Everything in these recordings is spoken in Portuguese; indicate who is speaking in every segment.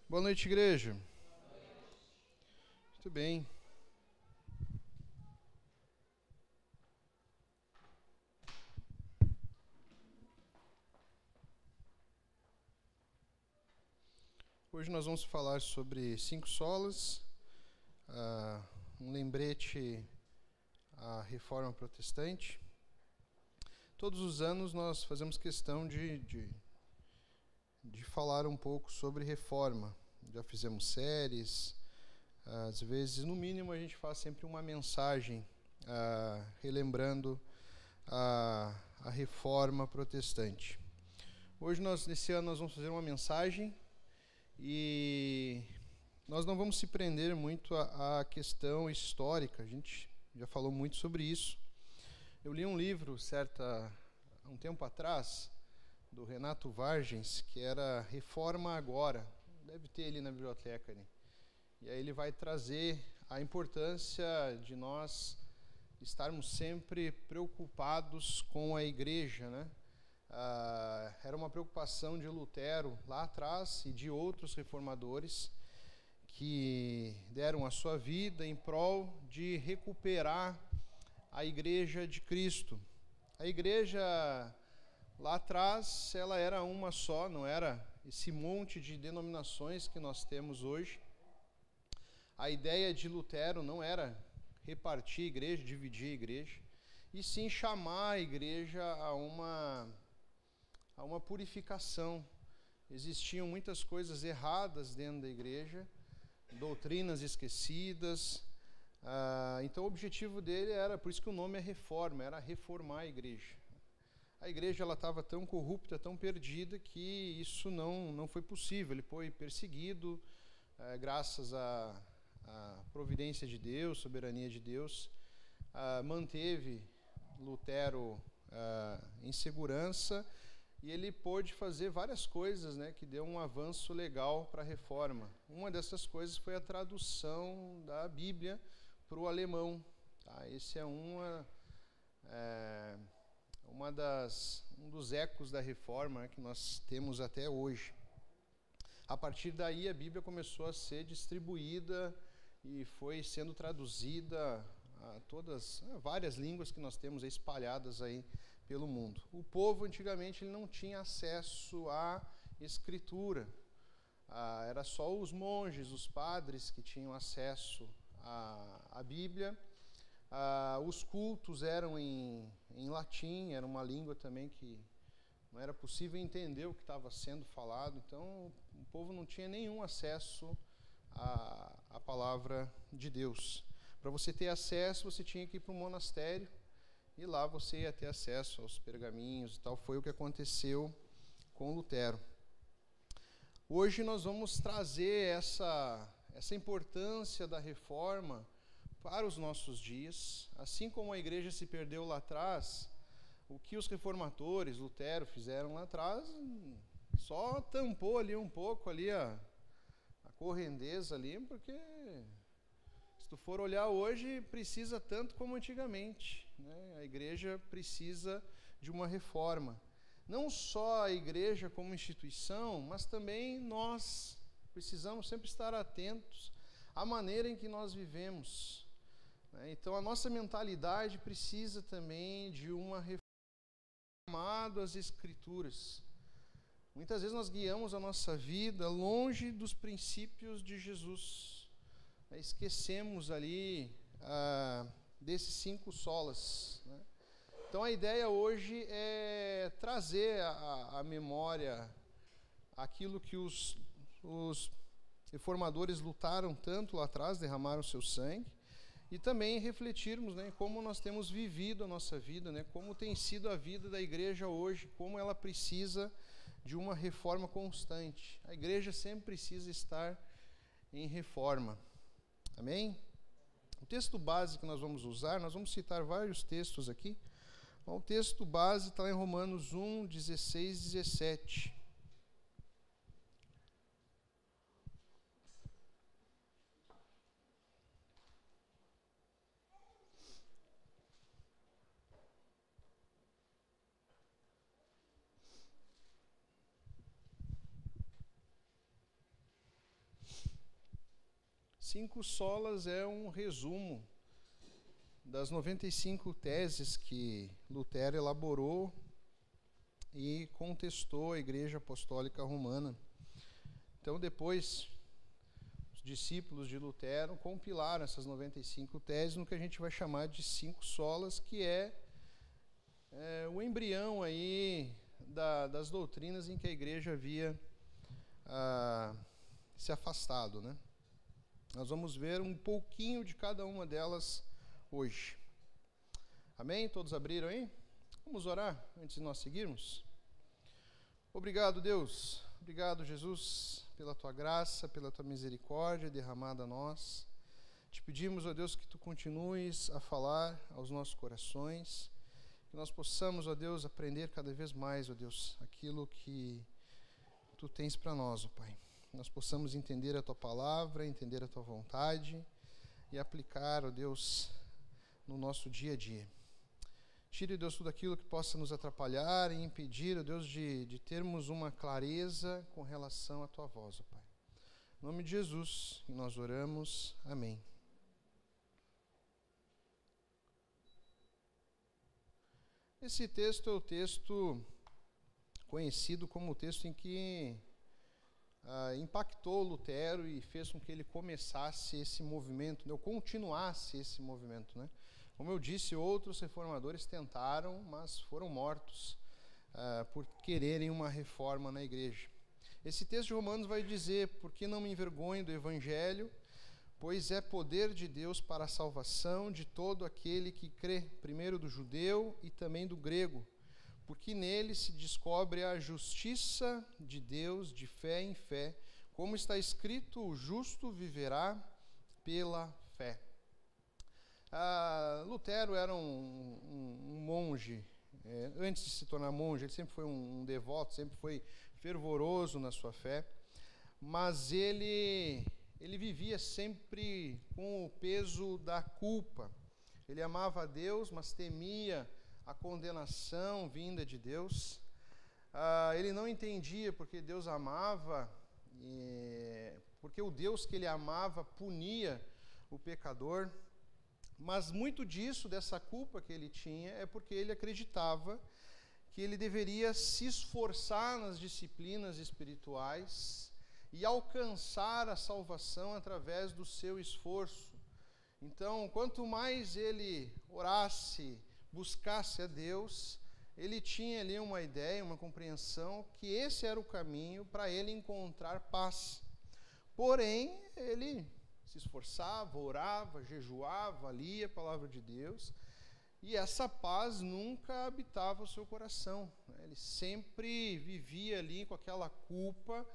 Speaker 1: Boa noite, igreja. Muito bem. Hoje nós vamos falar sobre 5 solas, um lembrete à Reforma Protestante. Todos os anos nós fazemos questão de falar um pouco sobre reforma. Já fizemos séries, às vezes, no mínimo, a gente faz sempre uma mensagem relembrando a Reforma Protestante. Hoje, nesse ano, nós vamos fazer uma mensagem e nós não vamos se prender muito à questão histórica. A gente já falou muito sobre isso. Eu li um livro, um tempo atrás, do Renato Vargens, que era Reforma Agora. Deve ter ali na biblioteca. Né? E aí ele vai trazer a importância de nós estarmos sempre preocupados com a igreja, né? Era uma preocupação de Lutero lá atrás e de outros reformadores que deram a sua vida em prol de recuperar a igreja de Cristo. A igreja lá atrás, ela era uma só, não era esse monte de denominações que nós temos hoje. A ideia de Lutero não era repartir a igreja, dividir a igreja, e sim chamar a igreja a uma purificação. Existiam muitas coisas erradas dentro da igreja, doutrinas esquecidas. Então o objetivo dele era, por isso que o nome é reforma, era reformar a igreja. A igreja estava tão corrupta, tão perdida, que isso não foi possível. Ele foi perseguido, graças à providência de Deus, soberania de Deus, manteve Lutero em segurança, e ele pôde fazer várias coisas, né, que deu um avanço legal para a reforma. Uma dessas coisas foi a tradução da Bíblia para o alemão. Tá? Esse é um dos ecos da reforma, né, que nós temos até hoje. A partir daí, a Bíblia começou a ser distribuída e foi sendo traduzida a várias línguas que nós temos espalhadas aí pelo mundo. O povo, antigamente, ele não tinha acesso à escritura. Era só os monges, os padres que tinham acesso à Bíblia. Os cultos eram em latim, era uma língua também que não era possível entender o que estava sendo falado. Então, o povo não tinha nenhum acesso à palavra de Deus. Para você ter acesso, você tinha que ir para um monastério, e lá você ia ter acesso aos pergaminhos e tal. Foi o que aconteceu com Lutero. Hoje nós vamos trazer essa importância da reforma para os nossos dias. Assim como a igreja se perdeu lá atrás, o que os reformadores, Lutero, fizeram lá atrás, só tampou ali um pouco ali a correndeza ali, porque se tu for olhar hoje, precisa tanto como antigamente, né? A igreja precisa de uma reforma. Não só a igreja como instituição, mas também nós precisamos sempre estar atentos à maneira em que nós vivemos. Então, a nossa mentalidade precisa também de uma reforma amado às Escrituras. Muitas vezes nós guiamos a nossa vida longe dos princípios de Jesus. Esquecemos ali desses 5 solas. Né? Então a ideia hoje é trazer à memória aquilo que os reformadores lutaram tanto lá atrás, derramaram seu sangue, e também refletirmos, né, como nós temos vivido a nossa vida, né, como tem sido a vida da igreja hoje, como ela precisa de uma reforma constante. A igreja sempre precisa estar em reforma. Amém? O texto base que nós vamos usar, nós vamos citar vários textos aqui. O texto base está em Romanos 1, 16 e 17. 5 solas é um resumo das 95 teses que Lutero elaborou e contestou a Igreja Apostólica Romana. Então, depois, os discípulos de Lutero compilaram essas 95 teses no que a gente vai chamar de 5 solas, que é o embrião aí das doutrinas em que a Igreja havia se afastado, né? Nós vamos ver um pouquinho de cada uma delas hoje. Amém? Todos abriram aí? Vamos orar antes de nós seguirmos? Obrigado, Deus. Obrigado, Jesus, pela Tua graça, pela Tua misericórdia derramada a nós. Te pedimos, ó Deus, que Tu continues a falar aos nossos corações, que nós possamos, ó Deus, aprender cada vez mais, ó Deus, aquilo que Tu tens para nós, ó Pai. Nós possamos entender a Tua palavra, entender a Tua vontade e aplicar, ó Deus, no nosso dia a dia. Tire, Deus, tudo aquilo que possa nos atrapalhar e impedir, ó Deus, de termos uma clareza com relação à Tua voz, ó Pai. Em nome de Jesus, nós oramos. Amém. Esse texto é o texto conhecido como o texto em que impactou Lutero e fez com que ele começasse esse movimento, ou continuasse esse movimento, né? Como eu disse, outros reformadores tentaram, mas foram mortos por quererem uma reforma na igreja. Esse texto de Romanos vai dizer: porque não me envergonho do Evangelho, pois é poder de Deus para a salvação de todo aquele que crê, primeiro do judeu e também do grego, porque nele se descobre a justiça de Deus de fé em fé, como está escrito: o justo viverá pela fé. Lutero era um monge. Antes de se tornar monge, ele sempre foi um devoto, sempre foi fervoroso na sua fé, mas ele vivia sempre com o peso da culpa. Ele amava a Deus, mas temia a condenação vinda de Deus. Ele não entendia porque Deus amava, porque o Deus que ele amava punia o pecador. Mas muito disso, dessa culpa que ele tinha, é porque ele acreditava que ele deveria se esforçar nas disciplinas espirituais e alcançar a salvação através do seu esforço. Então, quanto mais ele orasse, buscasse a Deus, ele tinha ali uma ideia, uma compreensão que esse era o caminho para ele encontrar paz. Porém, ele se esforçava, orava, jejuava, lia a palavra de Deus, e essa paz nunca habitava o seu coração. Ele sempre vivia ali com aquela culpa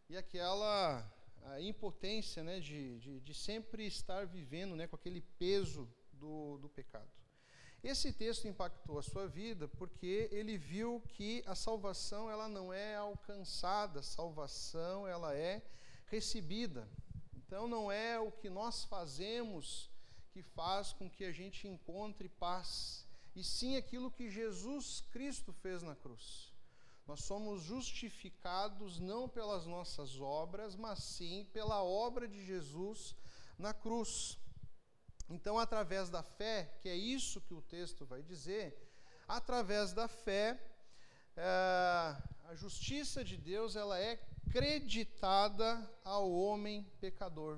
Speaker 1: e aquela impotência, né, de sempre estar vivendo, né, com aquele peso do pecado. Esse texto impactou a sua vida porque ele viu que a salvação ela não é alcançada, a salvação ela é recebida. Então não é o que nós fazemos que faz com que a gente encontre paz, e sim aquilo que Jesus Cristo fez na cruz. Nós somos justificados não pelas nossas obras, mas sim pela obra de Jesus na cruz. Então, através da fé, que é isso que o texto vai dizer, através da fé, a justiça de Deus ela é creditada ao homem pecador.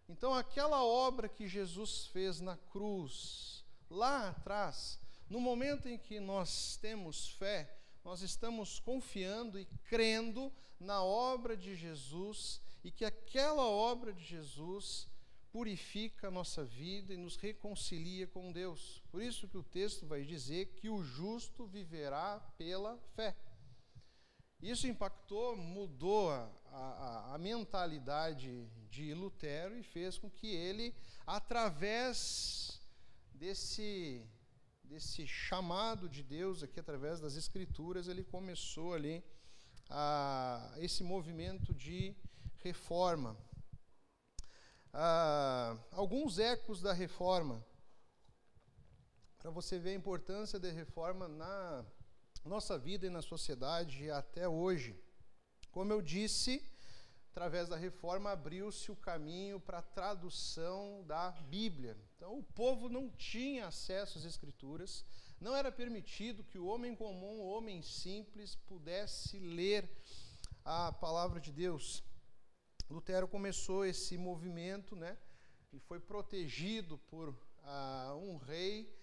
Speaker 1: Então, aquela obra que Jesus fez na cruz, lá atrás, no momento em que nós temos fé, nós estamos confiando e crendo na obra de Jesus, e que aquela obra de Jesus purifica a nossa vida e nos reconcilia com Deus. Por isso que o texto vai dizer que o justo viverá pela fé. Isso impactou, mudou a mentalidade de Lutero e fez com que ele, através desse chamado de Deus aqui, através das Escrituras, ele começou ali esse movimento de reforma. Alguns ecos da reforma, para você ver a importância da reforma na nossa vida e na sociedade até hoje. Como eu disse, através da reforma, abriu-se o caminho para a tradução da Bíblia. Então, o povo não tinha acesso às Escrituras, não era permitido que o homem comum, o homem simples, pudesse ler a palavra de Deus. Lutero começou esse movimento, né? E foi protegido por um rei,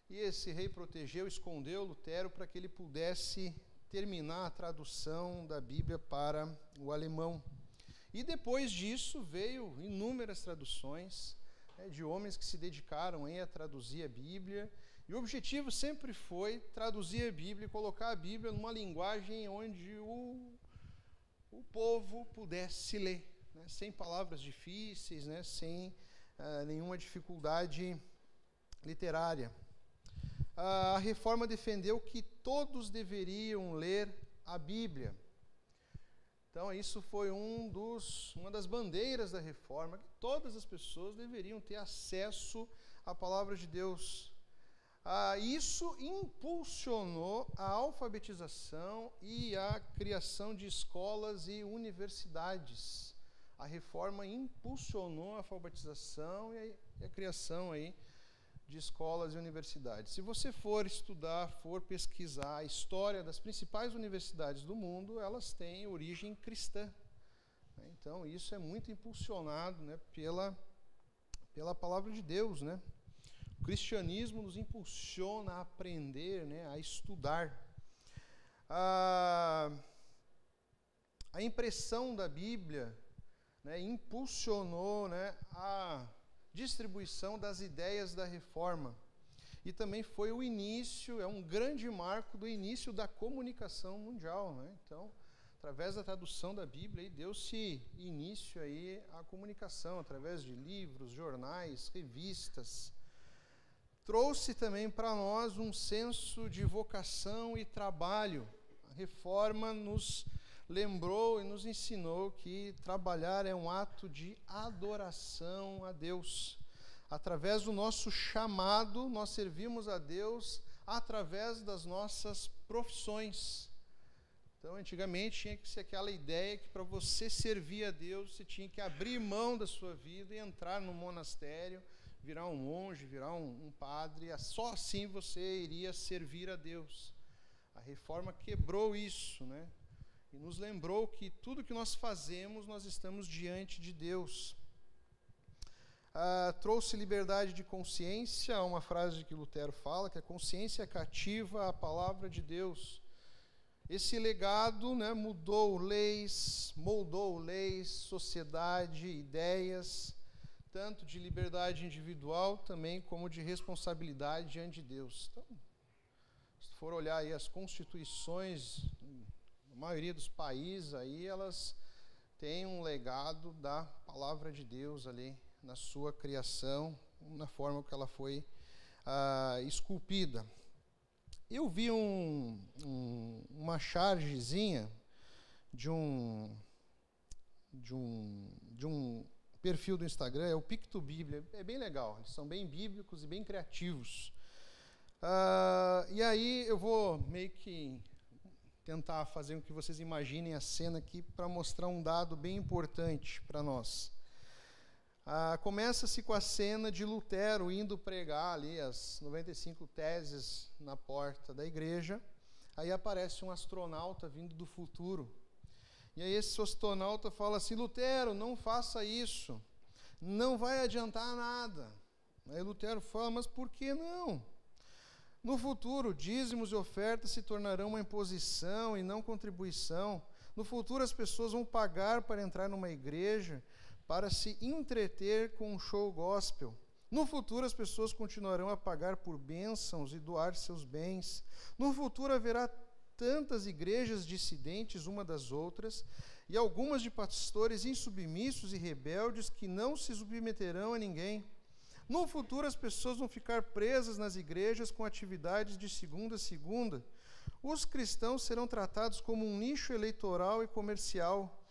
Speaker 1: e esse rei protegeu, escondeu Lutero para que ele pudesse terminar a tradução da Bíblia para o alemão. E depois disso veio inúmeras traduções, né, de homens que se dedicaram a traduzir a Bíblia, e o objetivo sempre foi traduzir a Bíblia e colocar a Bíblia numa linguagem onde o povo pudesse ler, né, sem palavras difíceis, né, sem nenhuma dificuldade literária. A Reforma defendeu que todos deveriam ler a Bíblia. Então, isso foi uma das bandeiras da Reforma, que todas as pessoas deveriam ter acesso à palavra de Deus. Isso impulsionou a alfabetização e a criação de escolas e universidades. A Reforma impulsionou a alfabetização e a criação aí de escolas e universidades. Se você for estudar, for pesquisar a história das principais universidades do mundo, elas têm origem cristã. Então, isso é muito impulsionado, né, pela palavra de Deus, né? O cristianismo nos impulsiona a aprender, né, a estudar. A impressão da Bíblia, né, impulsionou, né, a distribuição das ideias da Reforma. E também foi o início, é um grande marco do início da comunicação mundial, né? Então, através da tradução da Bíblia, deu-se início aí à comunicação, através de livros, jornais, revistas. Trouxe também para nós um senso de vocação e trabalho. A Reforma nos lembrou e nos ensinou que trabalhar é um ato de adoração a Deus. Através do nosso chamado, nós servimos a Deus através das nossas profissões. Então, antigamente tinha que ser aquela ideia que para você servir a Deus, você tinha que abrir mão da sua vida e entrar no monastério, virar um monge, virar um padre, só assim você iria servir a Deus. A Reforma quebrou isso, né? E nos lembrou que tudo que nós fazemos, nós estamos diante de Deus. Trouxe liberdade de consciência, uma frase que Lutero fala, que a consciência cativa a palavra de Deus. Esse legado, né, moldou leis, sociedade, ideias, tanto de liberdade individual também como de responsabilidade diante de Deus. Então, se for olhar aí as constituições, a maioria dos países aí, elas têm um legado da palavra de Deus ali na sua criação, na forma que ela foi esculpida. Eu vi uma chargezinha de um perfil do Instagram, é o PictoBíblia, é bem legal, eles são bem bíblicos e bem criativos. E aí eu vou meio que tentar fazer com que vocês imaginem a cena aqui para mostrar um dado bem importante para nós. Começa-se com a cena de Lutero indo pregar ali as 95 teses na porta da igreja. Aí aparece um astronauta vindo do futuro. E aí esse astronauta fala assim: Lutero, não faça isso, não vai adiantar nada. Aí Lutero fala: mas por que não? No futuro, dízimos e ofertas se tornarão uma imposição e não contribuição. No futuro, as pessoas vão pagar para entrar numa igreja, para se entreter com um show gospel. No futuro, as pessoas continuarão a pagar por bênçãos e doar seus bens. No futuro, haverá tantas igrejas dissidentes uma das outras, e algumas de pastores insubmissos e rebeldes que não se submeterão a ninguém. No futuro, as pessoas vão ficar presas nas igrejas com atividades de segunda a segunda. Os cristãos serão tratados como um nicho eleitoral e comercial.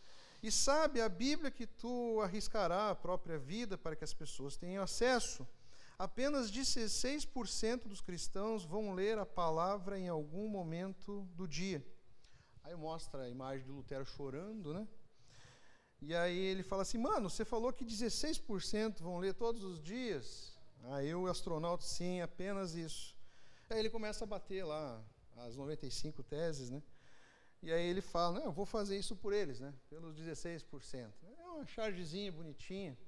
Speaker 1: E sabe a Bíblia que tu arriscará a própria vida para que as pessoas tenham acesso? Apenas 16% dos cristãos vão ler a palavra em algum momento do dia. Aí mostra a imagem de Lutero chorando, né? E aí ele fala assim, mano, você falou que 16% vão ler todos os dias? Aí o astronauta, sim, apenas isso. Aí ele começa a bater lá as 95 teses, né? E aí ele fala, não, eu vou fazer isso por eles, né? Pelos 16%. É uma chargezinha bonitinha.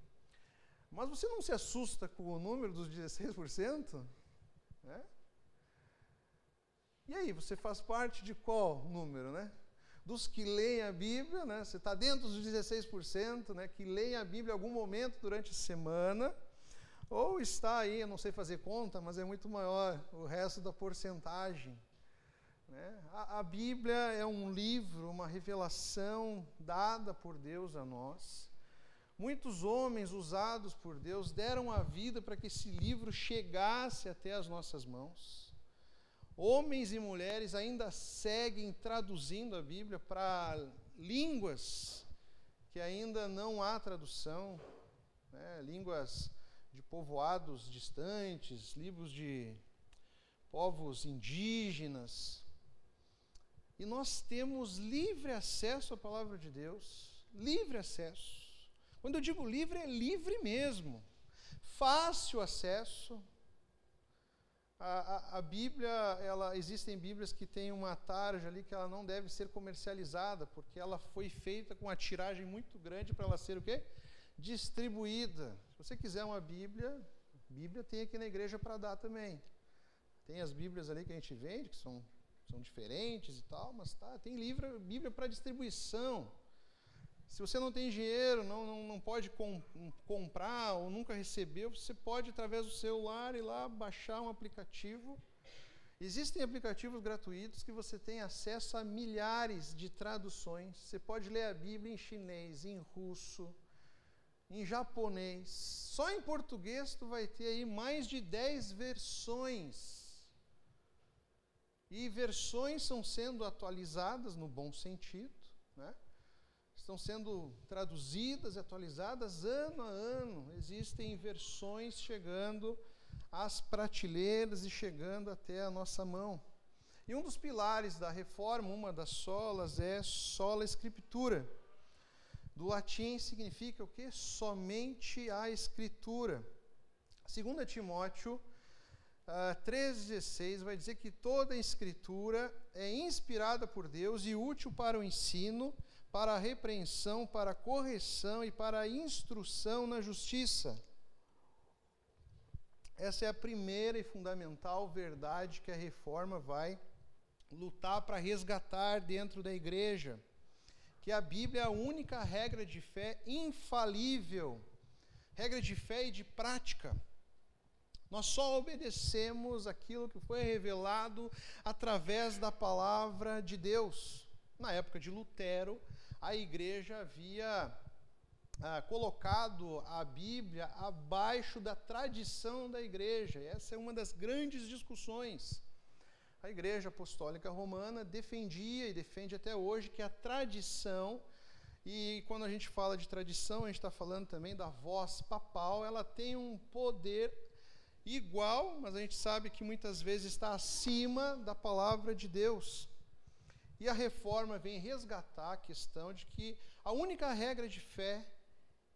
Speaker 1: Mas você não se assusta com o número dos 16%? Né? E aí, você faz parte de qual número, né? Dos que leem a Bíblia, né? Você está dentro dos 16%, né? Que leem a Bíblia em algum momento durante a semana, ou está aí, eu não sei fazer conta, mas é muito maior o resto da porcentagem. Né? A Bíblia é um livro, uma revelação dada por Deus a nós. Muitos homens usados por Deus deram a vida para que esse livro chegasse até as nossas mãos. Homens e mulheres ainda seguem traduzindo a Bíblia para línguas que ainda não há tradução, né? Línguas de povoados distantes, livros de povos indígenas. E nós temos livre acesso à palavra de Deus, livre acesso. Quando eu digo livre, é livre mesmo. Fácil acesso. A Bíblia, existem Bíblias que têm uma tarja ali que ela não deve ser comercializada, porque ela foi feita com uma tiragem muito grande para ela ser o quê? Distribuída. Se você quiser uma Bíblia tem aqui na igreja para dar também. Tem as Bíblias ali que a gente vende, que são diferentes e tal, mas tem Bíblia para distribuição. Se você não tem dinheiro, não pode comprar ou nunca recebeu, você pode, através do celular, ir lá baixar um aplicativo. Existem aplicativos gratuitos que você tem acesso a milhares de traduções. Você pode ler a Bíblia em chinês, em russo, em japonês. Só em português tu vai ter aí mais de 10 versões. E versões são sendo atualizadas no bom sentido, né? Estão sendo traduzidas e atualizadas ano a ano. Existem versões chegando às prateleiras e chegando até a nossa mão. E um dos pilares da reforma, uma das solas, é sola Scriptura. Do latim significa o quê? Somente a Escritura. 2 Timóteo 3,16 vai dizer que toda a Escritura é inspirada por Deus e útil para o ensino, para a repreensão, para a correção e para a instrução na justiça. Essa é a primeira e fundamental verdade que a reforma vai lutar para resgatar dentro da igreja. Que a Bíblia é a única regra de fé infalível, regra de fé e de prática. Nós só obedecemos aquilo que foi revelado através da palavra de Deus. Na época de Lutero, a igreja havia colocado a Bíblia abaixo da tradição da igreja. Essa é uma das grandes discussões. A Igreja Apostólica Romana defendia e defende até hoje que a tradição, e quando a gente fala de tradição, a gente está falando também da voz papal, ela tem um poder igual, mas a gente sabe que muitas vezes está acima da palavra de Deus. E a reforma vem resgatar a questão de que a única regra de fé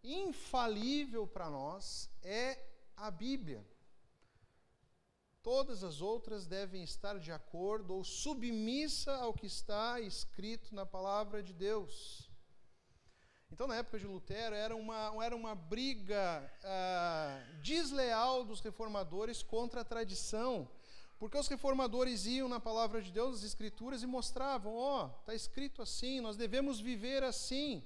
Speaker 1: infalível para nós é a Bíblia. Todas as outras devem estar de acordo ou submissa ao que está escrito na palavra de Deus. Então, na época de Lutero, era uma briga desleal dos reformadores contra a tradição, porque os reformadores iam na palavra de Deus, nas Escrituras, e mostravam, está escrito assim, nós devemos viver assim.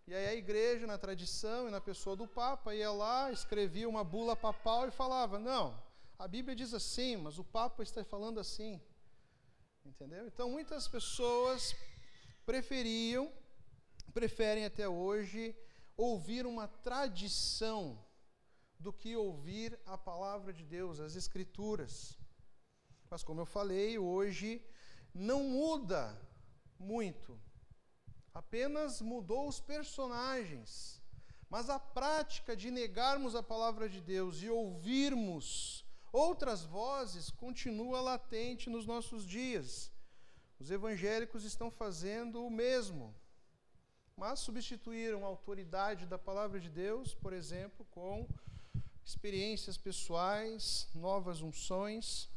Speaker 1: E aí a igreja, na tradição e na pessoa do Papa, ia lá, escrevia uma bula papal e falava, não, a Bíblia diz assim, mas o Papa está falando assim. Entendeu? Então, muitas pessoas preferem até hoje ouvir uma tradição do que ouvir a palavra de Deus, as Escrituras. Mas, como eu falei, hoje não muda muito. Apenas mudou os personagens. Mas a prática de negarmos a palavra de Deus e ouvirmos outras vozes continua latente nos nossos dias. Os evangélicos estão fazendo o mesmo. mas substituíram a autoridade da palavra de Deus, por exemplo, com experiências pessoais, novas unções,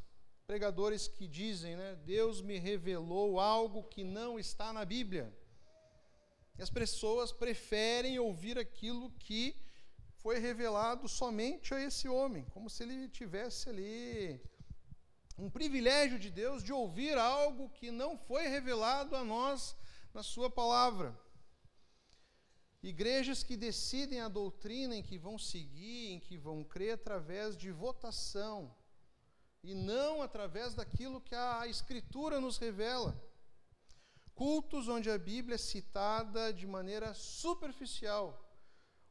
Speaker 1: pregadores que dizem, né, Deus me revelou algo que não está na Bíblia. E as pessoas preferem ouvir aquilo que foi revelado somente a esse homem, como se ele tivesse ali um privilégio de Deus de ouvir algo que não foi revelado a nós na sua palavra. Igrejas que decidem a doutrina em que vão seguir, em que vão crer através de votação, e não através daquilo que a Escritura nos revela. Cultos onde a Bíblia é citada de maneira superficial,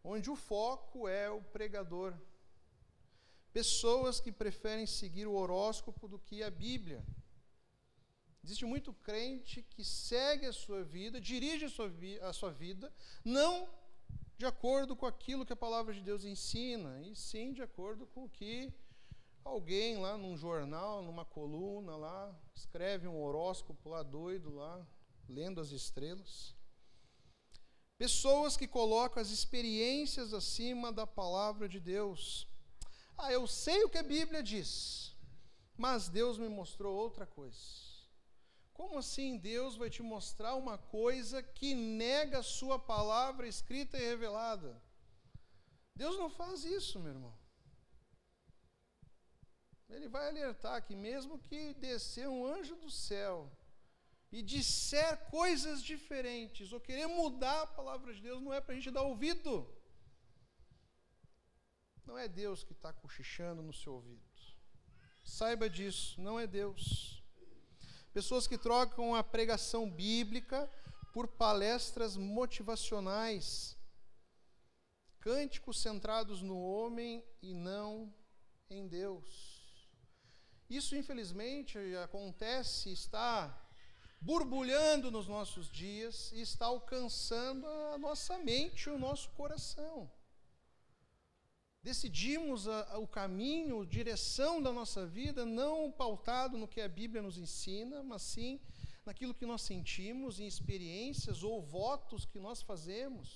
Speaker 1: onde o foco é o pregador. Pessoas que preferem seguir o horóscopo do que a Bíblia. Existe muito crente que segue a sua vida, dirige a sua vida, não de acordo com aquilo que a palavra de Deus ensina, e sim de acordo com o que alguém lá num jornal, numa coluna lá, escreve um horóscopo lá doido lá, lendo as estrelas. Pessoas que colocam as experiências acima da palavra de Deus. Eu sei o que a Bíblia diz, mas Deus me mostrou outra coisa. Como assim Deus vai te mostrar uma coisa que nega a sua palavra escrita e revelada? Deus não faz isso, meu irmão. Ele vai alertar que mesmo que descer um anjo do céu e disser coisas diferentes, ou querer mudar a palavra de Deus, não é para a gente dar ouvido. Não é Deus que está cochichando no seu ouvido. Saiba disso, não é Deus. Pessoas que trocam a pregação bíblica por palestras motivacionais, cânticos centrados no homem e não em Deus. Isso, infelizmente, acontece, está borbulhando nos nossos dias e está alcançando a nossa mente, o nosso coração. Decidimos o caminho, a direção da nossa vida, não pautado no que a Bíblia nos ensina, mas sim naquilo que nós sentimos, em experiências ou votos que nós fazemos.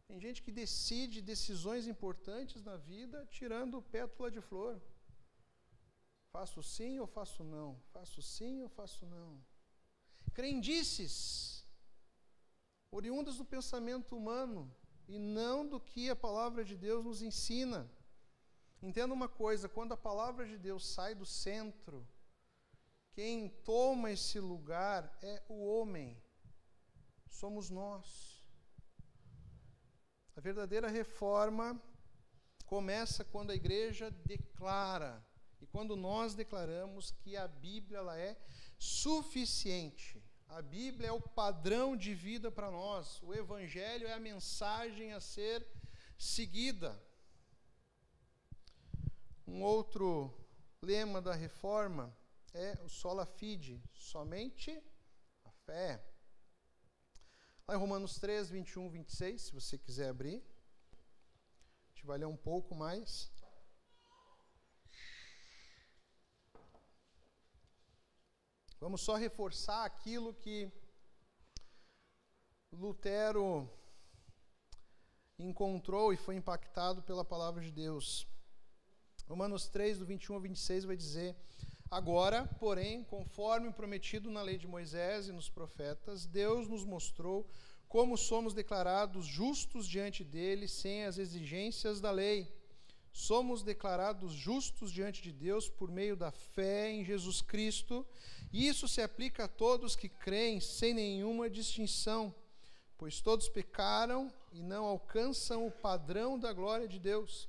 Speaker 1: Tem gente que decide decisões importantes na vida tirando pétala de flor. Faço sim ou faço não? Faço sim ou faço não? Crendices, oriundas do pensamento humano, e não do que a palavra de Deus nos ensina. Entenda uma coisa, quando a palavra de Deus sai do centro, quem toma esse lugar é o homem, somos nós. A verdadeira reforma começa quando a igreja declara, e quando nós declaramos que a Bíblia ela é suficiente. A Bíblia é o padrão de vida para nós. O Evangelho é a mensagem a ser seguida. Um outro lema da reforma é o sola fide, somente a fé. Lá em Romanos 3, 21, 26, se você quiser abrir. A gente vai ler um pouco mais. Vamos só reforçar aquilo que Lutero encontrou e foi impactado pela palavra de Deus. Romanos 3, do 21 ao 26, vai dizer: agora, porém, conforme prometido na lei de Moisés e nos profetas, Deus nos mostrou como somos declarados justos diante dele sem as exigências da lei. Somos declarados justos diante de Deus por meio da fé em Jesus Cristo, e isso se aplica a todos que creem sem nenhuma distinção, pois todos pecaram e não alcançam o padrão da glória de Deus.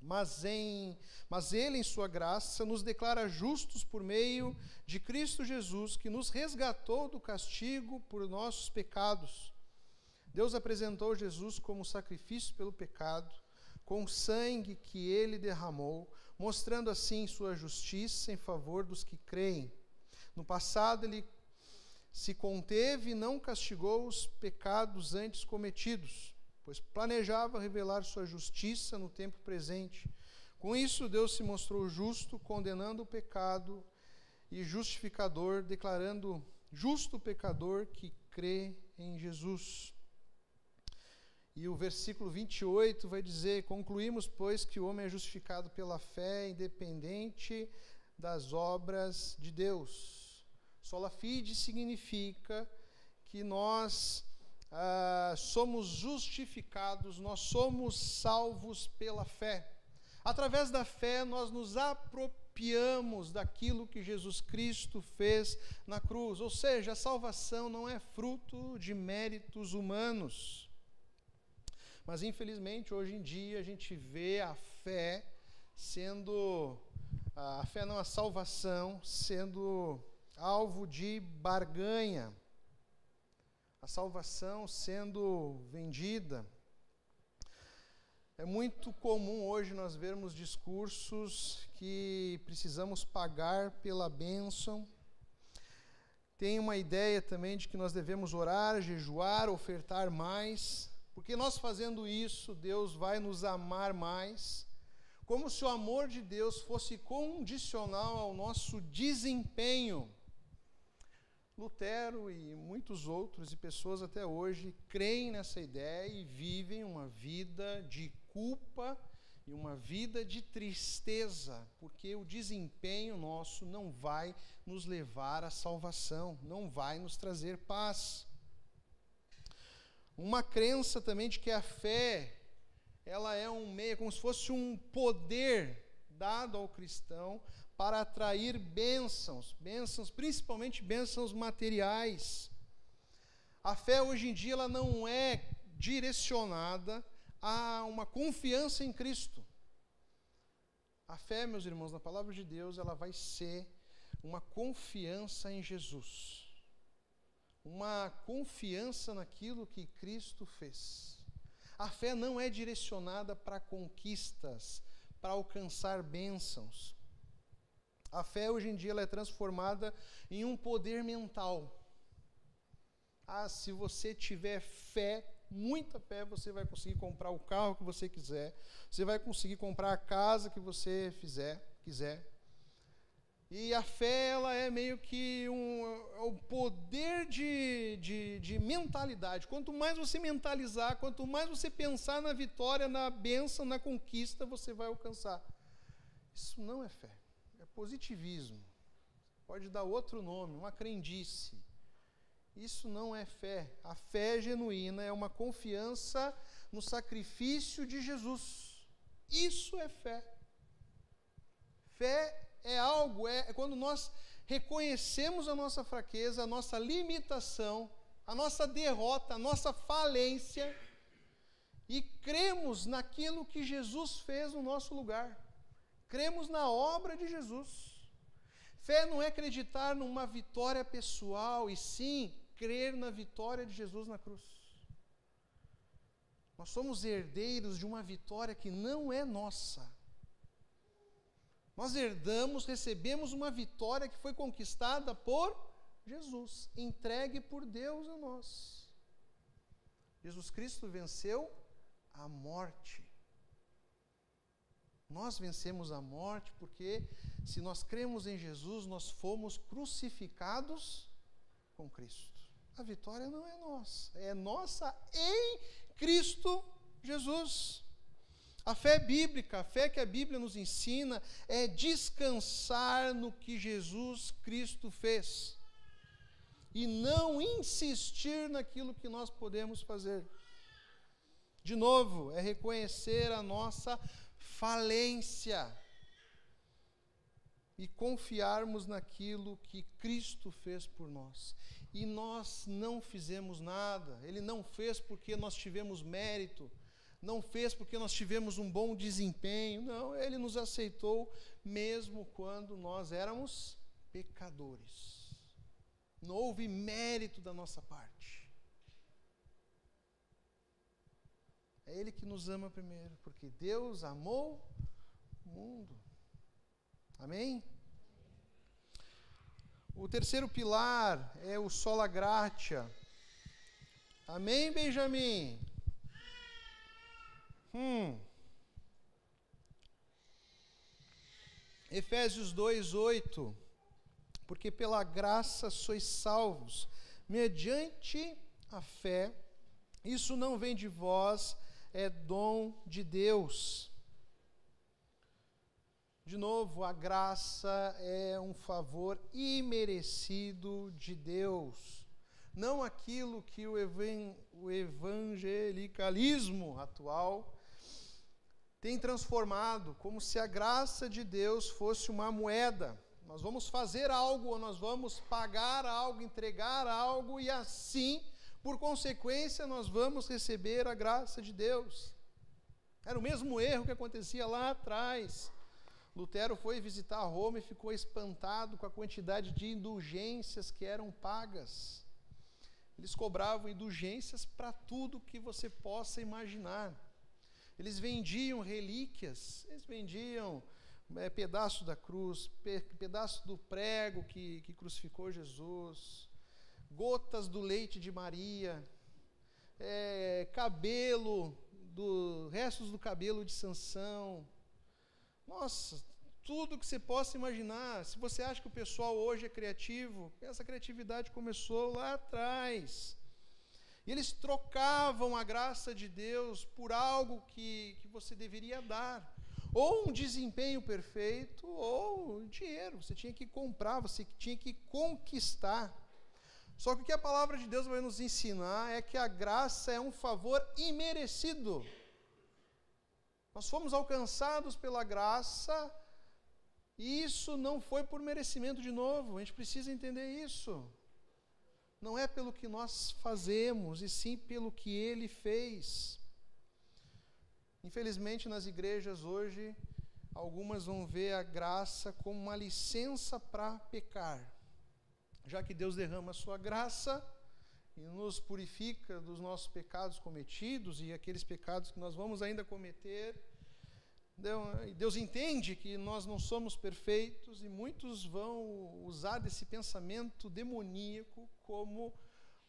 Speaker 1: Mas Ele, em sua graça, nos declara justos por meio de Cristo Jesus, que nos resgatou do castigo por nossos pecados. Deus apresentou Jesus como sacrifício pelo pecado, com o sangue que Ele derramou, mostrando assim sua justiça em favor dos que creem. No passado, Ele se conteve e não castigou os pecados antes cometidos, pois planejava revelar sua justiça no tempo presente. Com isso, Deus se mostrou justo, condenando o pecado, e justificador, declarando justo o pecador que crê em Jesus. E o versículo 28 vai dizer: concluímos, pois, que o homem é justificado pela fé, independente das obras de Deus. Sola fide significa que nós somos justificados, nós somos salvos pela fé. Através da fé, nós nos apropriamos daquilo que Jesus Cristo fez na cruz. Ou seja, a salvação não é fruto de méritos humanos. Mas, infelizmente, hoje em dia, a gente vê a fé sendo, a salvação sendo alvo de barganha. A salvação sendo vendida. É muito comum hoje nós vermos discursos que precisamos pagar pela bênção. Tem uma ideia também de que nós devemos orar, jejuar, ofertar mais, porque nós fazendo isso, Deus vai nos amar mais, como se o amor de Deus fosse condicional ao nosso desempenho. Lutero e muitos outros e pessoas até hoje creem nessa ideia e vivem uma vida de culpa e uma vida de tristeza, porque o desempenho nosso não vai nos levar à salvação, não vai nos trazer paz. Uma crença também de que a fé, ela é um meio, como se fosse um poder dado ao cristão para atrair bênçãos, principalmente bênçãos materiais. A fé hoje em dia ela não é direcionada a uma confiança em Cristo. A fé, meus irmãos, na palavra de Deus, ela vai ser uma confiança em Jesus. Uma confiança naquilo que Cristo fez. A fé não é direcionada para conquistas, para alcançar bênçãos. A fé hoje em dia ela é transformada em um poder mental. Se você tiver fé, muita fé, você vai conseguir comprar o carro que você quiser, você vai conseguir comprar a casa que você quiser. E a fé, ela é meio que um poder de mentalidade. Quanto mais você mentalizar, quanto mais você pensar na vitória, na bênção, na conquista, você vai alcançar. Isso não é fé, é positivismo. Pode dar outro nome, uma crendice. Isso não é fé. A fé genuína é uma confiança no sacrifício de Jesus. Isso é fé. Fé é algo, é quando nós reconhecemos a nossa fraqueza, a nossa limitação, a nossa derrota, a nossa falência e cremos naquilo que Jesus fez no nosso lugar. Cremos na obra de Jesus. Fé não é acreditar numa vitória pessoal, e sim crer na vitória de Jesus na cruz. Nós somos herdeiros de uma vitória que não é nossa. Nós recebemos uma vitória que foi conquistada por Jesus, entregue por Deus a nós. Jesus Cristo venceu a morte. Nós vencemos a morte porque, se nós cremos em Jesus, nós fomos crucificados com Cristo. A vitória não é nossa, é nossa em Cristo Jesus. A fé bíblica, a fé que a Bíblia nos ensina, é descansar no que Jesus Cristo fez e não insistir naquilo que nós podemos fazer. De novo, é reconhecer a nossa falência e confiarmos naquilo que Cristo fez por nós. E nós não fizemos nada, Ele não fez porque nós tivemos mérito, não fez porque nós tivemos um bom desempenho, não, Ele nos aceitou mesmo quando nós éramos pecadores. Não houve mérito da nossa parte. É Ele que nos ama primeiro, porque Deus amou o mundo. Amém? O terceiro pilar é o sola gratia. Amém, Benjamin? Efésios 2:8. Porque pela graça sois salvos, mediante a fé. Isso não vem de vós, é dom de Deus. De novo, a graça é um favor imerecido de Deus. Não aquilo que o evangelicalismo atual tem transformado, como se a graça de Deus fosse uma moeda. Nós vamos fazer algo, ou nós vamos pagar algo, entregar algo, e assim, por consequência, nós vamos receber a graça de Deus. Era o mesmo erro que acontecia lá atrás. Lutero foi visitar Roma e ficou espantado com a quantidade de indulgências que eram pagas. Eles cobravam indulgências para tudo que você possa imaginar. Eles vendiam relíquias, eles vendiam pedaço da cruz, pedaço do prego que crucificou Jesus, gotas do leite de Maria, restos do cabelo de Sansão. Nossa, tudo que você possa imaginar. Se você acha que o pessoal hoje é criativo, essa criatividade começou lá atrás. E eles trocavam a graça de Deus por algo que você deveria dar. Ou um desempenho perfeito, ou dinheiro. Você tinha que comprar, você tinha que conquistar. Só que o que a palavra de Deus vai nos ensinar é que a graça é um favor imerecido. Nós fomos alcançados pela graça, e isso não foi por merecimento de novo. A gente precisa entender isso. Não é pelo que nós fazemos, e sim pelo que Ele fez. Infelizmente, nas igrejas hoje, algumas vão ver a graça como uma licença para pecar. Já que Deus derrama a sua graça e nos purifica dos nossos pecados cometidos e aqueles pecados que nós vamos ainda cometer, Deus entende que nós não somos perfeitos, e muitos vão usar desse pensamento demoníaco como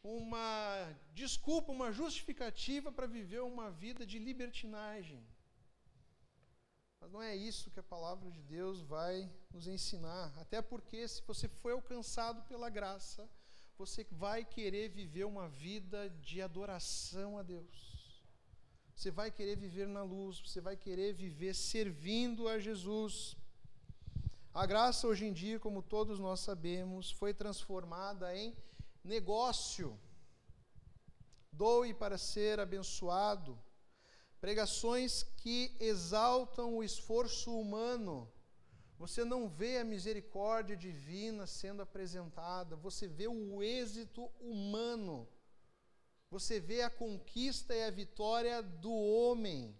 Speaker 1: uma desculpa, uma justificativa para viver uma vida de libertinagem. Mas não é isso que a palavra de Deus vai nos ensinar. Até porque, se você foi alcançado pela graça, você vai querer viver uma vida de adoração a Deus. Você vai querer viver na luz, você vai querer viver servindo a Jesus. A graça hoje em dia, como todos nós sabemos, foi transformada em negócio. Doe para ser abençoado. Pregações que exaltam o esforço humano. Você não vê a misericórdia divina sendo apresentada, você vê o êxito humano. Você vê a conquista e a vitória do homem.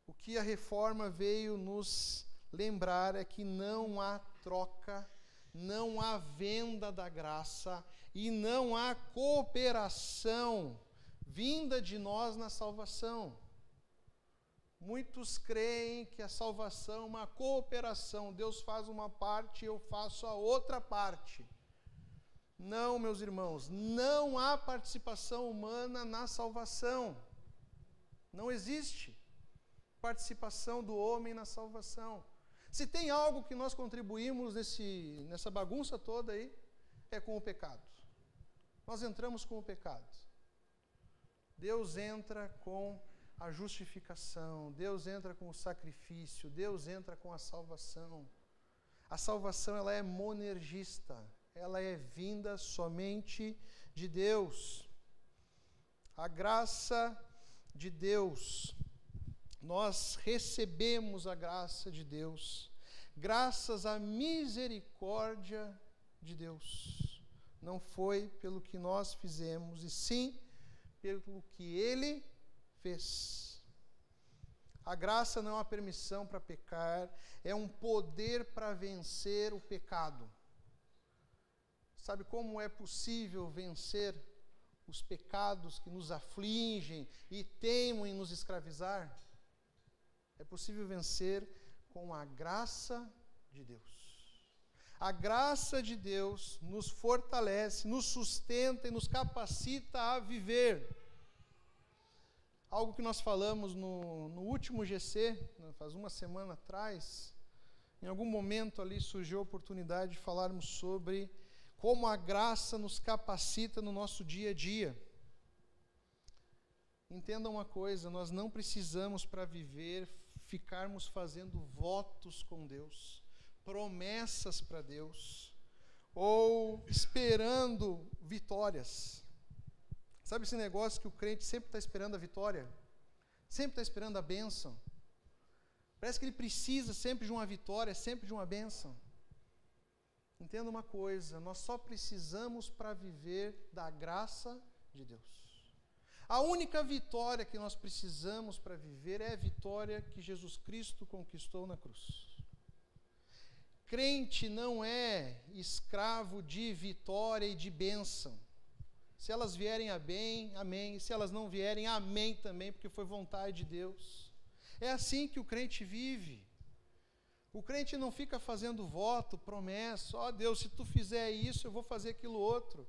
Speaker 1: O que a reforma veio nos lembrar é que não há troca, não há venda da graça e não há cooperação vinda de nós na salvação. Muitos creem que a salvação é uma cooperação. Deus faz uma parte e eu faço a outra parte. Não, meus irmãos, não há participação humana na salvação. Não existe participação do homem na salvação. Se tem algo que nós contribuímos nessa bagunça toda aí, é com o pecado. Nós entramos com o pecado. Deus entra com a justificação, Deus entra com o sacrifício, Deus entra com a salvação. A salvação, ela é monergista, ela é vinda somente de Deus. A graça de Deus, nós recebemos a graça de Deus, graças à misericórdia de Deus. Não foi pelo que nós fizemos, e sim pelo que Ele fez. A graça não é uma permissão para pecar, é um poder para vencer o pecado. Sabe como é possível vencer os pecados que nos afligem e teimam em nos escravizar? É possível vencer com a graça de Deus. A graça de Deus nos fortalece, nos sustenta e nos capacita a viver. Algo que nós falamos no último GC, faz uma semana atrás, em algum momento ali surgiu a oportunidade de falarmos sobre como a graça nos capacita no nosso dia a dia. Entenda uma coisa, nós não precisamos para viver ficarmos fazendo votos com Deus, promessas para Deus, ou esperando vitórias. Sabe esse negócio que o crente sempre está esperando a vitória? Sempre está esperando a bênção. Parece que ele precisa sempre de uma vitória, sempre de uma bênção. Entenda uma coisa, nós só precisamos para viver da graça de Deus. A única vitória que nós precisamos para viver é a vitória que Jesus Cristo conquistou na cruz. Crente não é escravo de vitória e de bênção. Se elas vierem a bem, amém. Se elas não vierem, amém também, porque foi vontade de Deus. É assim que o crente vive. O crente não fica fazendo voto, promessa, ó Deus, se tu fizer isso, eu vou fazer aquilo outro.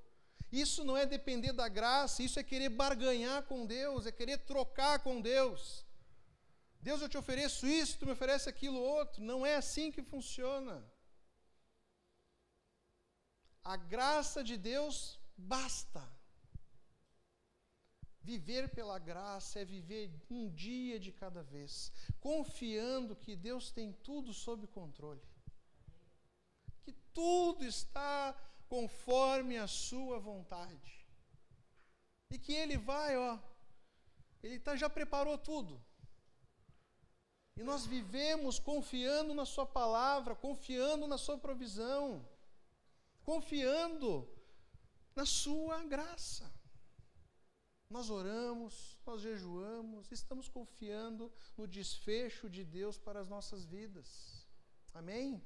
Speaker 1: Isso não é depender da graça, isso é querer barganhar com Deus, é querer trocar com Deus. Deus, eu te ofereço isso, tu me oferece aquilo outro. Não é assim que funciona. A graça de Deus basta. Viver pela graça é viver um dia de cada vez, confiando que Deus tem tudo sob controle. Que tudo está conforme a sua vontade. E que Ele vai, Ele já preparou tudo. E nós vivemos confiando na Sua palavra, confiando na Sua provisão, confiando na Sua graça. Nós oramos, nós jejuamos, estamos confiando no desfecho de Deus para as nossas vidas. Amém?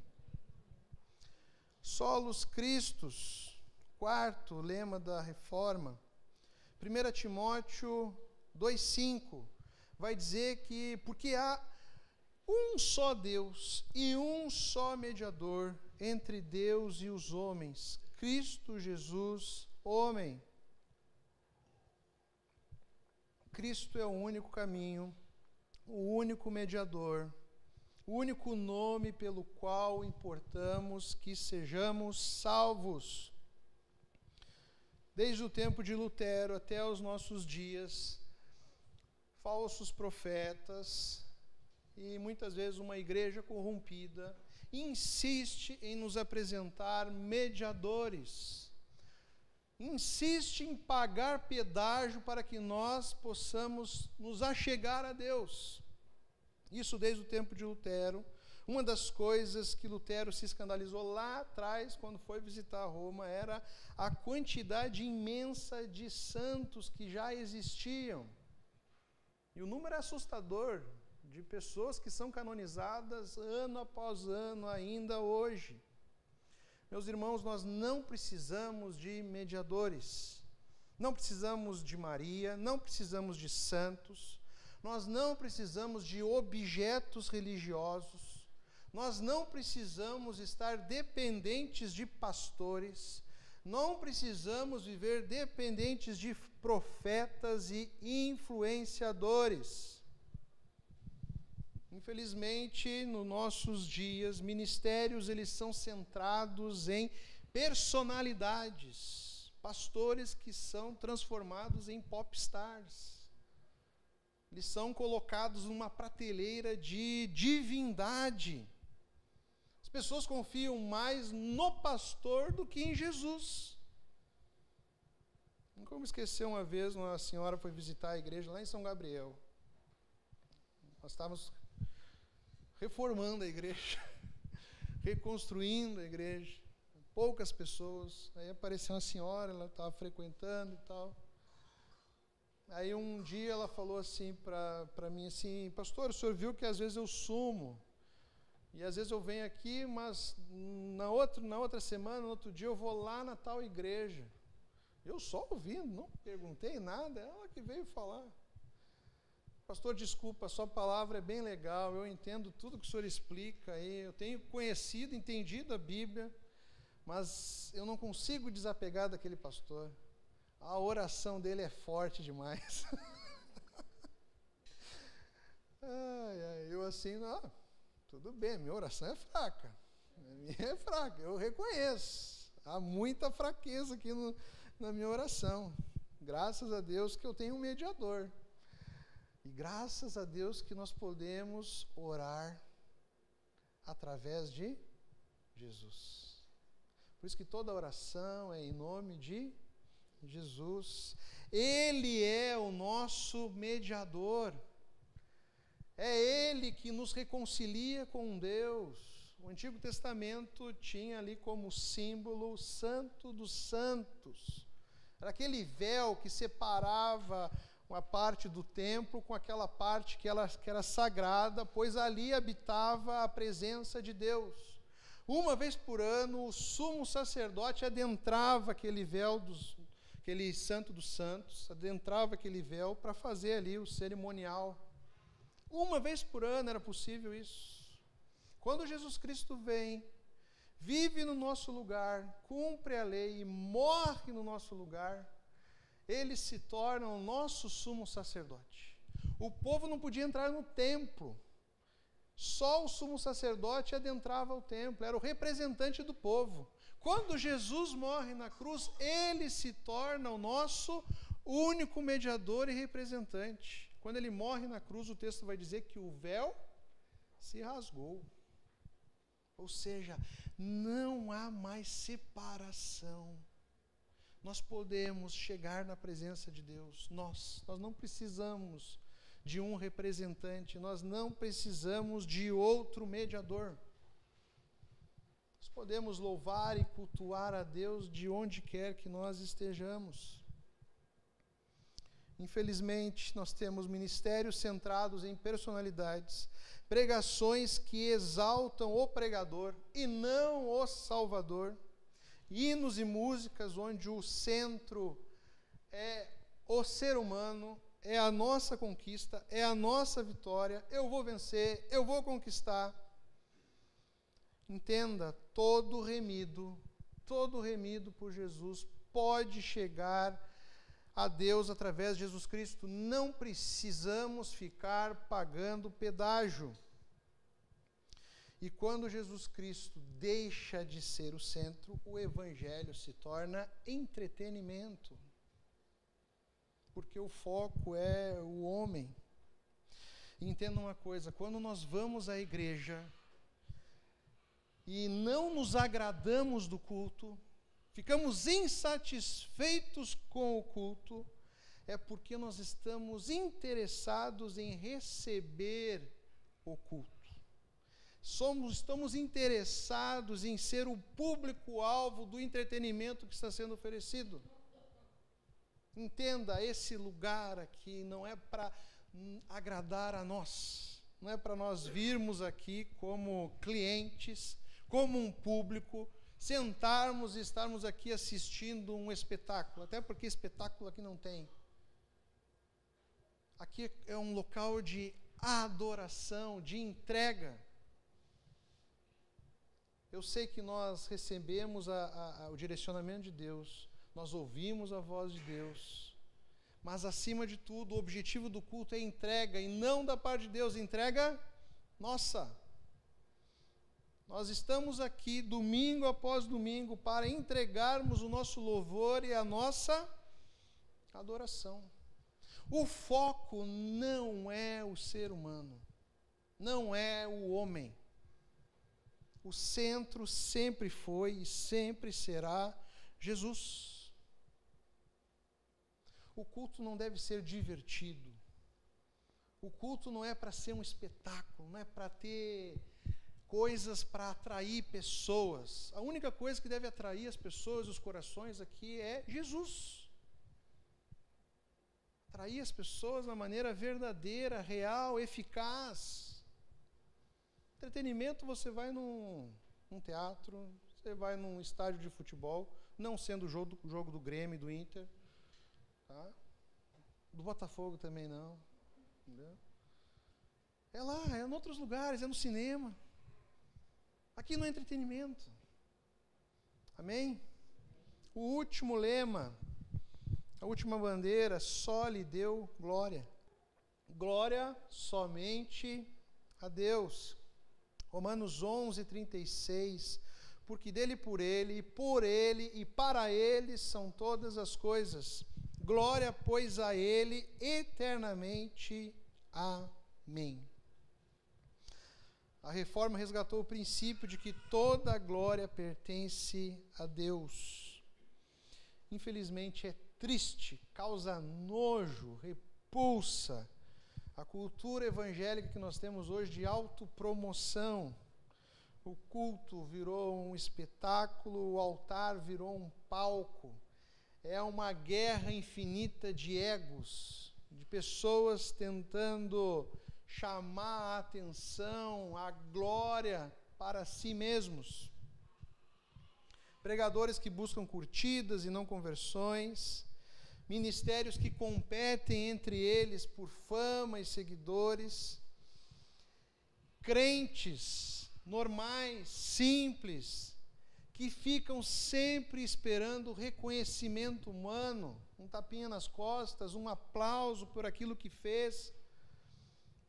Speaker 1: Solos Christus, quarto lema da reforma. 1 Timóteo 2,5 vai dizer que porque há um só Deus e um só mediador entre Deus e os homens, Cristo Jesus, homem. Cristo é o único caminho, o único mediador, o único nome pelo qual importamos que sejamos salvos. Desde o tempo de Lutero até os nossos dias, falsos profetas e muitas vezes uma igreja corrompida insiste em nos apresentar mediadores. Insiste em pagar pedágio para que nós possamos nos achegar a Deus. Isso desde o tempo de Lutero. Uma das coisas que Lutero se escandalizou lá atrás, quando foi visitar Roma, era a quantidade imensa de santos que já existiam. E o número é assustador, de pessoas que são canonizadas ano após ano, ainda hoje. Meus irmãos, nós não precisamos de mediadores, não precisamos de Maria, não precisamos de santos, nós não precisamos de objetos religiosos, nós não precisamos estar dependentes de pastores, não precisamos viver dependentes de profetas e influenciadores. Infelizmente, nos nossos dias, ministérios eles são centrados em personalidades, pastores que são transformados em popstars. Eles são colocados numa prateleira de divindade. As pessoas confiam mais no pastor do que em Jesus. Não como esquecer uma vez, uma senhora foi visitar a igreja lá em São Gabriel. Nós estávamos reformando a igreja, reconstruindo a igreja, poucas pessoas, aí apareceu uma senhora, ela estava frequentando e tal, aí um dia ela falou assim para mim, assim, pastor, o senhor viu que às vezes eu sumo, e às vezes eu venho aqui, mas na outra semana, no outro dia eu vou lá na tal igreja, eu só ouvindo, não perguntei nada, ela que veio falar. Pastor, desculpa, a sua palavra é bem legal, eu entendo tudo que o senhor explica aí, eu tenho conhecido, entendido a Bíblia, mas eu não consigo desapegar daquele pastor. A oração dele é forte demais. Eu assim, tudo bem, minha oração é fraca, eu reconheço. Há muita fraqueza aqui na minha oração. Graças a Deus que eu tenho um mediador. E graças a Deus que nós podemos orar através de Jesus. Por isso que toda oração é em nome de Jesus. Ele é o nosso mediador. É Ele que nos reconcilia com Deus. O Antigo Testamento tinha ali como símbolo o Santo dos Santos. Era aquele véu que separava uma parte do templo com aquela parte que era sagrada, pois ali habitava a presença de Deus. Uma vez por ano, o sumo sacerdote adentrava aquele véu, aquele Santo dos Santos, adentrava aquele véu para fazer ali o cerimonial. Uma vez por ano era possível isso. Quando Jesus Cristo vem, vive no nosso lugar, cumpre a lei e morre no nosso lugar, Ele se torna o nosso sumo sacerdote. O povo não podia entrar no templo. Só o sumo sacerdote adentrava o templo, era o representante do povo. Quando Jesus morre na cruz, Ele se torna o nosso único mediador e representante. Quando Ele morre na cruz, o texto vai dizer que o véu se rasgou. Ou seja, não há mais separação. Nós podemos chegar na presença de Deus. Nós não precisamos de um representante, nós não precisamos de outro mediador. Nós podemos louvar e cultuar a Deus de onde quer que nós estejamos. Infelizmente, nós temos ministérios centrados em personalidades, pregações que exaltam o pregador e não o Salvador, hinos e músicas onde o centro é o ser humano, é a nossa conquista, é a nossa vitória, eu vou vencer, eu vou conquistar. Entenda, todo remido por Jesus pode chegar a Deus através de Jesus Cristo. Não precisamos ficar pagando pedágio. E quando Jesus Cristo deixa de ser o centro, o Evangelho se torna entretenimento. Porque o foco é o homem. Entenda uma coisa, quando nós vamos à igreja e não nos agradamos do culto, ficamos insatisfeitos com o culto, é porque nós estamos interessados em receber o culto. Estamos interessados em ser o público-alvo do entretenimento que está sendo oferecido. Entenda, esse lugar aqui não é para agradar a nós, não é para nós virmos aqui como clientes, como um público, sentarmos e estarmos aqui assistindo um espetáculo, até porque espetáculo aqui não tem. Aqui é um local de adoração, de entrega. Eu sei que nós recebemos o direcionamento de Deus, nós ouvimos a voz de Deus, mas acima de tudo, o objetivo do culto é entrega, e não da parte de Deus, entrega nossa. Nós estamos aqui domingo após domingo para entregarmos o nosso louvor e a nossa adoração. O foco não é o ser humano, não é o homem. O centro sempre foi e sempre será Jesus. O culto não deve ser divertido. O culto não é para ser um espetáculo, não é para ter coisas para atrair pessoas. A única coisa que deve atrair as pessoas, os corações aqui é Jesus. Atrair as pessoas da maneira verdadeira, real, eficaz. Entretenimento, você vai num teatro, você vai num estádio de futebol, não sendo o jogo do Grêmio, do Inter, tá? Do Botafogo também não. Entendeu? É lá, é em outros lugares, é no cinema. Aqui no entretenimento. Amém? O último lema, a última bandeira, só lhe deu glória. Glória somente a Deus. Romanos 11:36. porque dele, por ele e para ele são todas as coisas. Glória, pois, a ele eternamente. Amém. A reforma resgatou o princípio de que toda a glória pertence a Deus. Infelizmente é triste, causa nojo, repulsa a cultura evangélica que nós temos hoje de autopromoção. O culto virou um espetáculo, o altar virou um palco. É uma guerra infinita de egos, de pessoas tentando chamar a atenção, a glória para si mesmos. Pregadores que buscam curtidas e não conversões, ministérios que competem entre eles por fama e seguidores, crentes normais, simples, que ficam sempre esperando reconhecimento humano, um tapinha nas costas, um aplauso por aquilo que fez.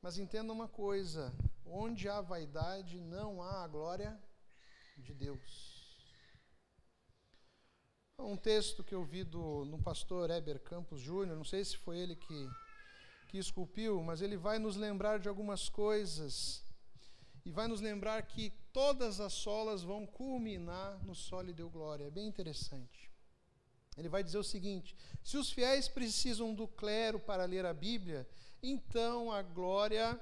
Speaker 1: Mas entenda uma coisa, onde há vaidade não há a glória de Deus. Um texto que eu vi no pastor Heber Campos Júnior, não sei se foi ele que esculpiu, mas ele vai nos lembrar de algumas coisas, e vai nos lembrar que todas as solas vão culminar no só lhe deu glória. É bem interessante. Ele vai dizer o seguinte: se os fiéis precisam do clero para ler a Bíblia, então a glória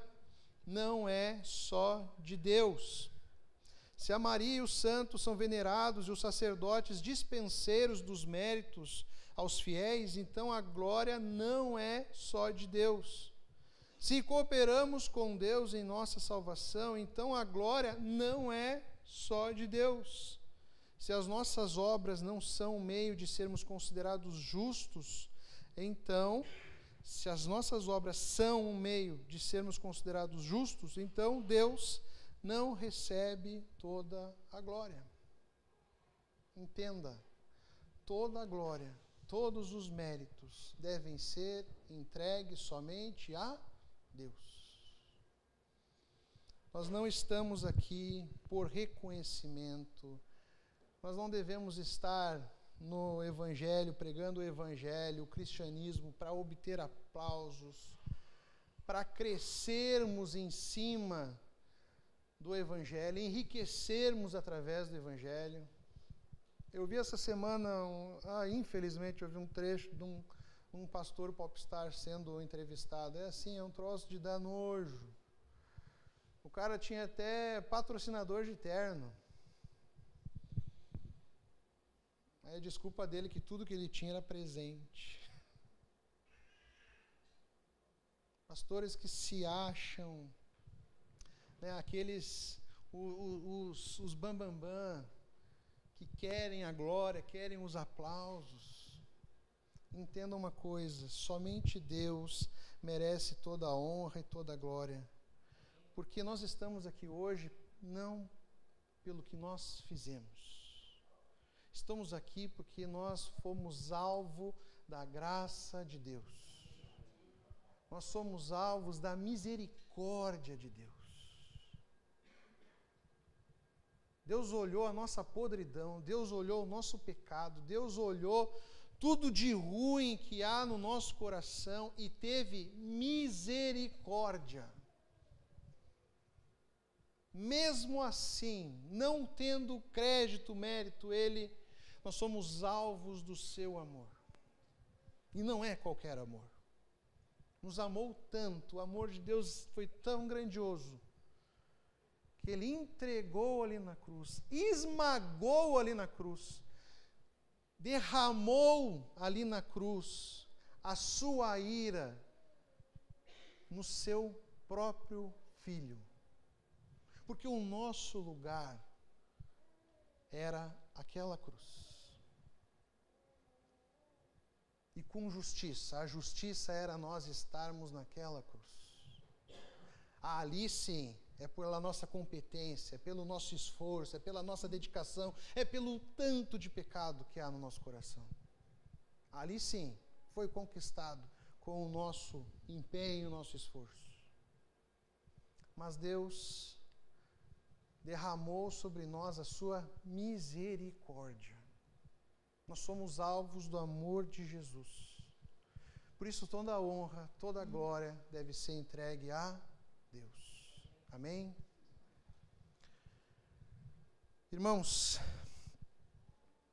Speaker 1: não é só de Deus. Se a Maria e os santos são venerados e os sacerdotes dispenseiros dos méritos aos fiéis, então a glória não é só de Deus. Se cooperamos com Deus em nossa salvação, então a glória não é só de Deus. Se as nossas obras não são o meio de sermos considerados justos, então, se as nossas obras são um meio de sermos considerados justos, então Deus não recebe toda a glória. Entenda, toda a glória, todos os méritos devem ser entregues somente a Deus. Nós não estamos aqui por reconhecimento, nós não devemos estar no Evangelho, pregando o Evangelho, o cristianismo, para obter aplausos, para crescermos em cima do Evangelho, enriquecermos através do Evangelho. Eu vi essa semana, infelizmente, eu vi um trecho de um pastor popstar sendo entrevistado. É assim, é um troço de dar nojo. O cara tinha até patrocinador de terno. Aí a desculpa dele é que tudo que ele tinha era presente. Pastores que se acham, né, aqueles, os bambambam, que querem a glória, querem os aplausos. Entenda uma coisa, somente Deus merece toda a honra e toda a glória. Porque nós estamos aqui hoje não pelo que nós fizemos. Estamos aqui porque nós fomos alvo da graça de Deus. Nós somos alvos da misericórdia de Deus. Deus olhou a nossa podridão, Deus olhou o nosso pecado, Deus olhou tudo de ruim que há no nosso coração e teve misericórdia. Mesmo assim, não tendo crédito, mérito, nós somos alvos do seu amor. E não é qualquer amor. Nos amou tanto, o amor de Deus foi tão grandioso, que Ele entregou ali na cruz, esmagou ali na cruz, derramou ali na cruz a sua ira no seu próprio Filho. Porque o nosso lugar era aquela cruz. E com justiça, a justiça era nós estarmos naquela cruz. Ali sim, é pela nossa competência, é pelo nosso esforço, é pela nossa dedicação, é pelo tanto de pecado que há no nosso coração. Ali sim, foi conquistado com o nosso empenho, o nosso esforço. Mas Deus derramou sobre nós a sua misericórdia. Nós somos alvos do amor de Jesus. Por isso toda a honra, toda a glória deve ser entregue a Deus. Amém? Irmãos,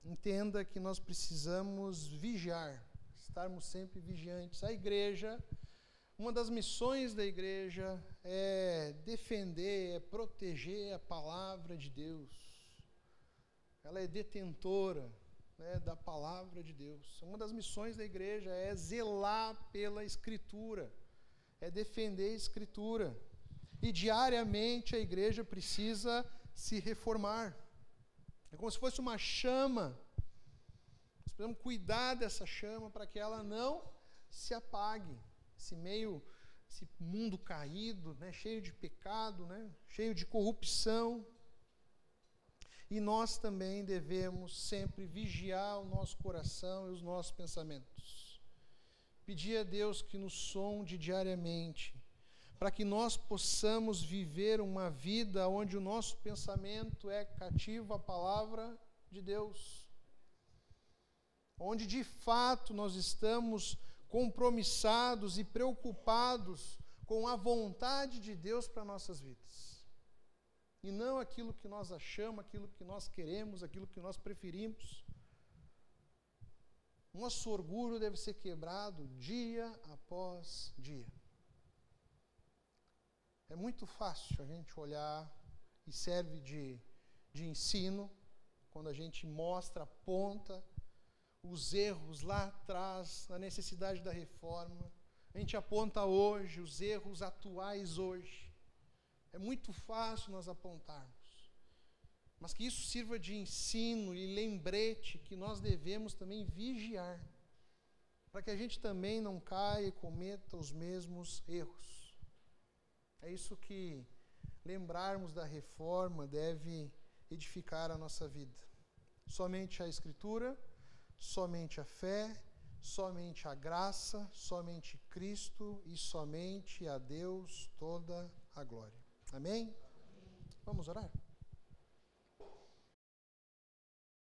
Speaker 1: entenda que nós precisamos vigiar, estarmos sempre vigiantes. A igreja, uma das missões da igreja é defender, é proteger a palavra de Deus. Ela é detentora, da palavra de Deus. Uma das missões da igreja é zelar pela Escritura, é defender a Escritura. E diariamente a igreja precisa se reformar. É como se fosse uma chama. Nós precisamos cuidar dessa chama para que ela não se apague. Esse mundo caído, cheio de pecado, cheio de corrupção. E nós também devemos sempre vigiar o nosso coração e os nossos pensamentos. Pedir a Deus que nos sonde diariamente, para que nós possamos viver uma vida onde o nosso pensamento é cativo à palavra de Deus. Onde de fato nós estamos compromissados e preocupados com a vontade de Deus para nossas vidas. E não aquilo que nós achamos, aquilo que nós queremos, aquilo que nós preferimos. Nosso orgulho deve ser quebrado dia após dia. É muito fácil a gente olhar e serve de ensino, quando a gente mostra, aponta os erros lá atrás, a necessidade da reforma. A gente aponta hoje os erros atuais hoje. É muito fácil nós apontarmos. Mas que isso sirva de ensino e lembrete que nós devemos também vigiar, para que a gente também não caia e cometa os mesmos erros. É isso que lembrarmos da reforma deve edificar a nossa vida. Somente a Escritura, somente a fé, somente a graça, somente Cristo e somente a Deus toda a glória. Amém? Vamos orar?